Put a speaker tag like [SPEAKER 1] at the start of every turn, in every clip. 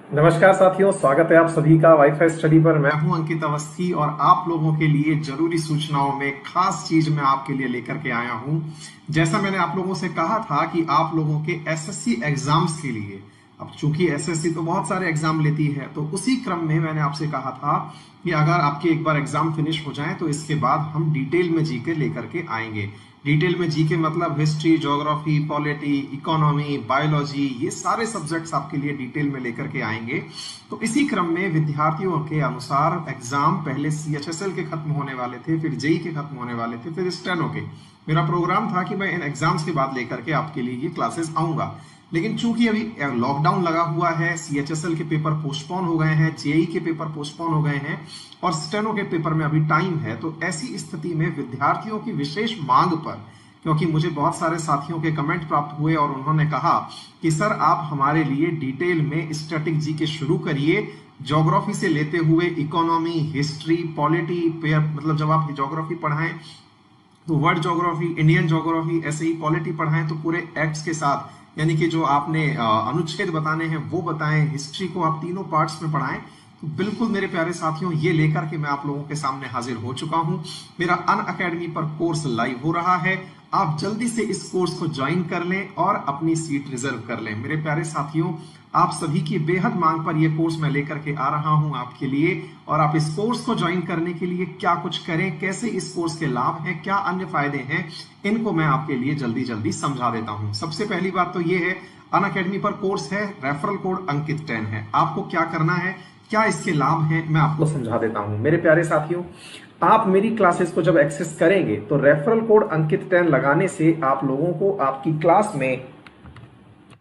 [SPEAKER 1] नमस्कार साथियों, स्वागत है आप सभी का वाईफाई स्टडी पर। मैं हूं अंकित अवस्थी और आप लोगों के लिए जरूरी सूचनाओं में खास चीज मैं आपके लिए लेकर के आया हूं। जैसा मैंने आप लोगों से कहा था कि आप लोगों के एसएससी एग्जाम्स के लिए, अब चूंकि एसएससी तो बहुत सारे एग्जाम लेती है, तो उसी क्रम में मैंने आपसे कहा था कि अगर आपके एक बार एग्जाम फिनिश हो जाए तो इसके बाद हम डिटेल में जीके लेकर के आएंगे। डिटेल में जीके मतलब history, geography, polity, economy, biology, ये सारे सब्जेक्ट्स आपके लिए डिटेल में लेकर के आएंगे। तो इसी क्रम में विद्यार्थियों के अनुसार एग्जाम पहले सीएचएसएल के खत्म होने वाले थे, फिर जेई के खत्म होने वाले थे, फिर स्टेनो के। मेरा प्रोग्राम था कि मैं इन एग्जाम्स के बाद लेकर के आपके लिए ये क्लासेस आऊंगा, लेकिन चूंकि अभी लॉकडाउन लगा हुआ है, सीएचएसएल के पेपर पोस्टपोन हो गए हैं, जेई के पेपर पोस्टपोन हो गए हैं और स्टेनो के पेपर में अभी टाइम है, तो ऐसी स्थिति में विद्यार्थियों की विशेष मांग पर, क्योंकि मुझे बहुत सारे साथियों के कमेंट प्राप्त हुए और उन्होंने कहा कि सर आप हमारे लिए डिटेल में स्टैटिक जीके शुरू करिए, ज्योग्राफी से लेते हुए इकोनॉमी, हिस्ट्री, पॉलिटी, मतलब जब आप ज्योग्राफी पढ़ाएं तो वर्ल्ड ज्योग्राफी, इंडियन ज्योग्राफी, ऐसे ही पॉलिटी पढ़ाएं तो पूरे एक्ट्स के साथ, यानी कि जो आपने अनुच्छेद बताने हैं वो बताएं, हिस्ट्री को आप तीनों पार्ट्स में पढ़ाएं। तो बिल्कुल मेरे प्यारे साथियों, ये लेकर के मैं आप लोगों के सामने हाजिर हो चुका हूं। मेरा अनअकैडमी पर कोर्स लाइव हो रहा है, आप जल्दी से इस कोर्स को ज्वाइन कर लें और अपनी सीट रिजर्व कर लें। मेरे प्यारे साथियों, आप सभी की बेहद मांग पर यह कोर्स मैं लेकर के आ रहा हूं आपके लिए, और आप इस कोर्स को ज्वाइन करने के लिए क्या कुछ करें, कैसे इस कोर्स के लाभ हैं, क्या अन्य फायदे हैं, इनको मैं आपके लिए जल्दी जल्दी समझा देता हूं। सबसे पहली बात तो यह है, अनअकैडमी पर कोर्स है, रेफरल कोड अंकित 10 है। आपको क्या करना है, क्या इसके लाभ हैं, मैं आपको समझा देता हूं। मेरे प्यारे साथियों, आप मेरी क्लासेस को जब एक्सेस करेंगे तो रेफरल कोड अंकित 10 लगाने से आप लोगों को आपकी क्लास में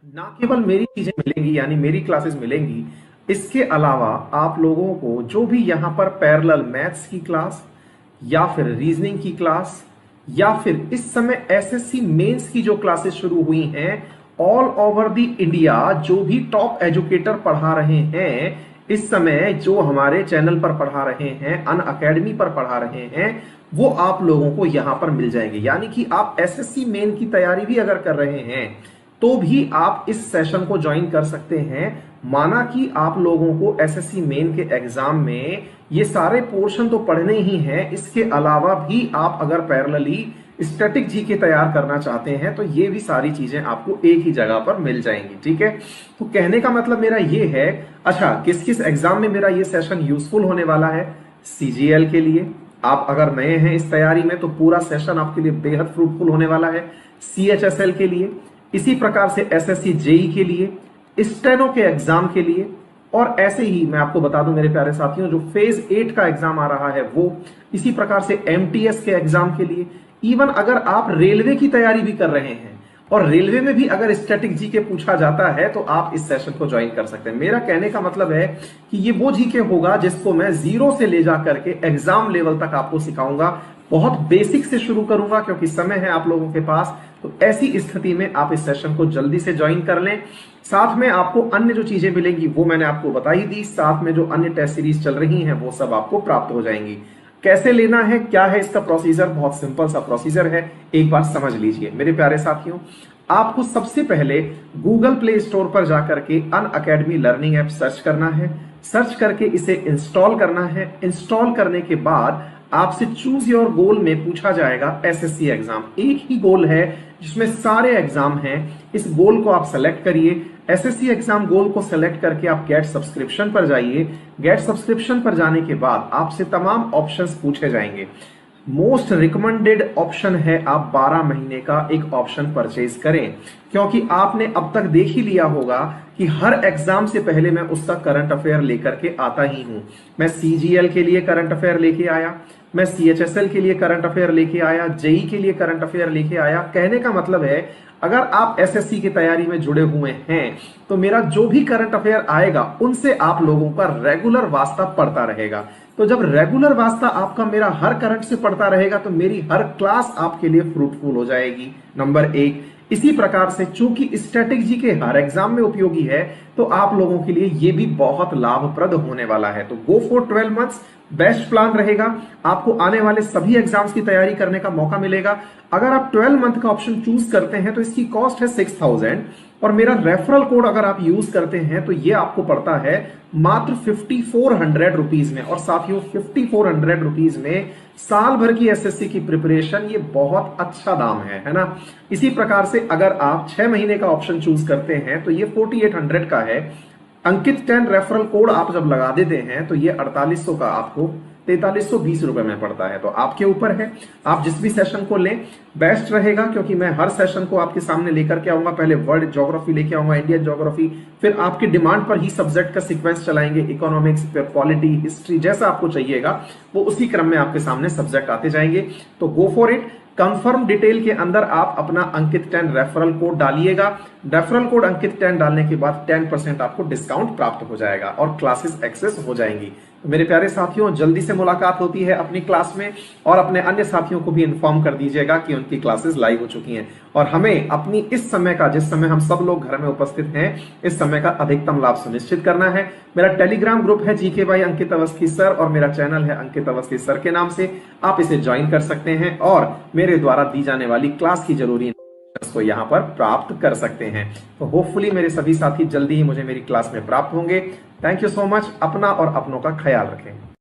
[SPEAKER 1] ना केवल मेरी चीजें मिलेंगी, यानी मेरी क्लासेस मिलेंगी, इसके अलावा आप लोगों को जो भी यहां पर पैरेलल मैथ्स की क्लास या फिर रीजनिंग की क्लास या फिर इस समय एसएससी मेंस की जो क्लासेस शुरू हुई हैं, ऑल ओवर द इंडिया जो भी टॉप एजुकेटर पढ़ा रहे हैं इस समय, जो हमारे चैनल पर पढ़ा रहे हैं, अनअकैडमी पर पढ़ा रहे हैं, वो आप लोगों को यहां पर मिल जाएंगे। यानी कि आप एसएससी मेन की तैयारी भी अगर कर रहे हैं तो भी आप इस सेशन को ज्वाइन कर सकते हैं। माना कि आप लोगों को एसएससी मेन के एग्जाम में ये सारे पोर्शन तो पढ़ने ही हैं, इसके अलावा भी आप अगर पैरेलली स्टैटिक जीके तैयार करना चाहते हैं तो ये भी सारी चीजें आपको एक ही जगह पर मिल जाएंगी। ठीक है, तो कहने का मतलब मेरा ये है, अच्छा किस किस एग्जाम में मेरा ये सेशन यूजफुल होने वाला है? सीजीएल के लिए, आप अगर नए हैं इस तैयारी में तो पूरा सेशन आपके लिए बेहद फ्रूटफुल होने वाला है। सीएचएसएल के लिए, इसी प्रकार से एसएससी जेई के लिए, स्टेनो के एग्जाम के लिए, और ऐसे ही मैं आपको बता दूं मेरे प्यारे साथियों, जो फेज 8 का एग्जाम आ रहा है वो, इसी प्रकार से एमटीएस के एग्जाम के लिए, इवन अगर आप रेलवे की तैयारी भी कर रहे हैं और रेलवे में भी अगर स्टैटिक जीके पूछा जाता है तो आप इस सेशन को ज्वाइन कर सकते हैं। मेरा कहने का मतलब है कि ये वो जीके होगा जिसको मैं जीरो से ले जा करके एग्जाम लेवल तक आपको सिखाऊंगा। बहुत बेसिक से शुरू करूंगा क्योंकि समय है आप लोगों के पास, तो ऐसी स्थिति में आप इस सेशन को जल्दी से ज्वाइन कर लें। साथ में आपको अन्य जो चीजें मिलेंगी वो मैंने आपको बता ही दी, साथ में जो अन्य टेस्ट सीरीज चल रही हैं वो सब आपको प्राप्त हो जाएंगी। कैसे लेना है, क्या है इसका प्रोसीजर? बहुत सिंपल सा प्रोसीजर है, एक बार समझ लीजिए मेरे प्यारे साथियों। आपको सबसे पहले गूगल प्ले स्टोर पर जाकर के अनअकैडमी लर्निंग ऐप सर्च करना है, सर्च करके इसे इंस्टॉल करना है। इंस्टॉल करने के बाद आपसे चूज योर गोल में पूछा जाएगा एसएससी एग्जाम। एक ही गोल है जिसमें सारे एग्जाम हैं, इस गोल को आप सेलेक्ट करिए। एसएससी एग्जाम गोल को सेलेक्ट करके आप गेट सब्सक्रिप्शन पर जाइए। गेट सब्सक्रिप्शन पर जाने के बाद आपसे तमाम ऑप्शंस पूछे जाएंगे। मोस्ट रिकमेंडेड ऑप्शन है आप 12 महीने का एक ऑप्शन परचेज करें, क्योंकि आपने अब तक देख ही लिया होगा कि हर एग्जाम से पहले मैं उसका करंट अफेयर लेकर के आता ही हूं। मैं सीजीएल के लिए करंट अफेयर लेके आया, मैं सीएचएसएल के लिए करंट अफेयर लेके आया, जेई के लिए करंट अफेयर लेके आया। कहने का मतलब है, अगर आप एसएससी की तैयारी में जुड़े हुए हैं तो मेरा जो भी करंट अफेयर आएगा उनसे आप लोगों का रेगुलर वास्ता पड़ता रहेगा। तो जब रेगुलर वास्ता आपका मेरा हर करंट से पड़ता रहेगा तो मेरी हर क्लास आपके लिए फ्रूटफुल हो जाएगी। नंबर एक। इसी प्रकार से चूंकि स्टैटिक जीके हर एग्जाम में उपयोगी है, तो आप लोगों के लिए ये भी बहुत लाभप्रद होने वाला है। तो go for 12 months, best plan रहेगा। आपको आने वाले सभी एग्जाम्स की तैयारी करने का मौका मिलेगा। अगर आप 12 मंथ का ऑप्शन चूज करते हैं तो इसकी कॉस्ट है 6000, और मेरा रेफरल कोड अगर आप यूज करते हैं तो ये आपको पड़ता है मात्र 5400 रुपीज में। और साथियों 5400 रुपीज में साल भर की एसएससी की प्रिपरेशन, ये बहुत अच्छा दाम है ना। इसी प्रकार से अगर आप 6 महीने का ऑप्शन चूज करते हैं तो ये 4800 का है। अंकित 10 रेफरल कोड आप जब लगा देते हैं तो ये 4800 का आपको 4320 रुपए में पड़ता है। तो आपके ऊपर है, आप जिस भी सेशन को लें बेस्ट रहेगा, क्योंकि मैं हर सेशन को आपके सामने लेकर के आऊंगा। पहले वर्ल्ड ज्योग्राफी लेके आऊंगा, इंडियन ज्योग्राफी, फिर आपकी डिमांड पर ही सब्जेक्ट का सीक्वेंस चलाएंगे, इकोनॉमिक्स, फिर पॉलिटी, हिस्ट्री, जैसा आपको चाहिएगा वो उसी क्रम में आपके सामने सब्जेक्ट आते जाएंगे। तो go for it. Confirm detail के अंदर आप अपना अंकित 10 रेफरल कोड डालिएगा। रेफरल कोड अंकित 10 डालने के बाद 10% आपको डिस्काउंट प्राप्त हो जाएगा और क्लासेस एक्सेस हो जाएंगी। तो मेरे प्यारे साथियों, जल्दी से मुलाकात होती है अपनी क्लास में, और अपने अन्य साथियों को भी इन्फॉर्म कर दीजिएगा कि उनकी क्लासेस लाइव हो चुकी हैं। और हमें अपनी इस समय का, जिस समय हम सब लोग घर में उपस्थित हैं, इस समय का अधिकतम लाभ सुनिश्चित करना है। मेरा टेलीग्राम ग्रुप है GK by Ankit Awasthi sir, और मेरा चैनल है अंकित अवस्थी सर के नाम से। आप इसे ज्वाइन कर सकते हैं और मेरे द्वारा दी जाने वाली क्लास की जरूरी को यहां पर प्राप्त कर सकते हैं। तो होपफुली मेरे सभी साथी जल्दी ही मुझे मेरी क्लास में प्राप्त होंगे। Thank you so much. अपना और अपनों का ख्याल रखें।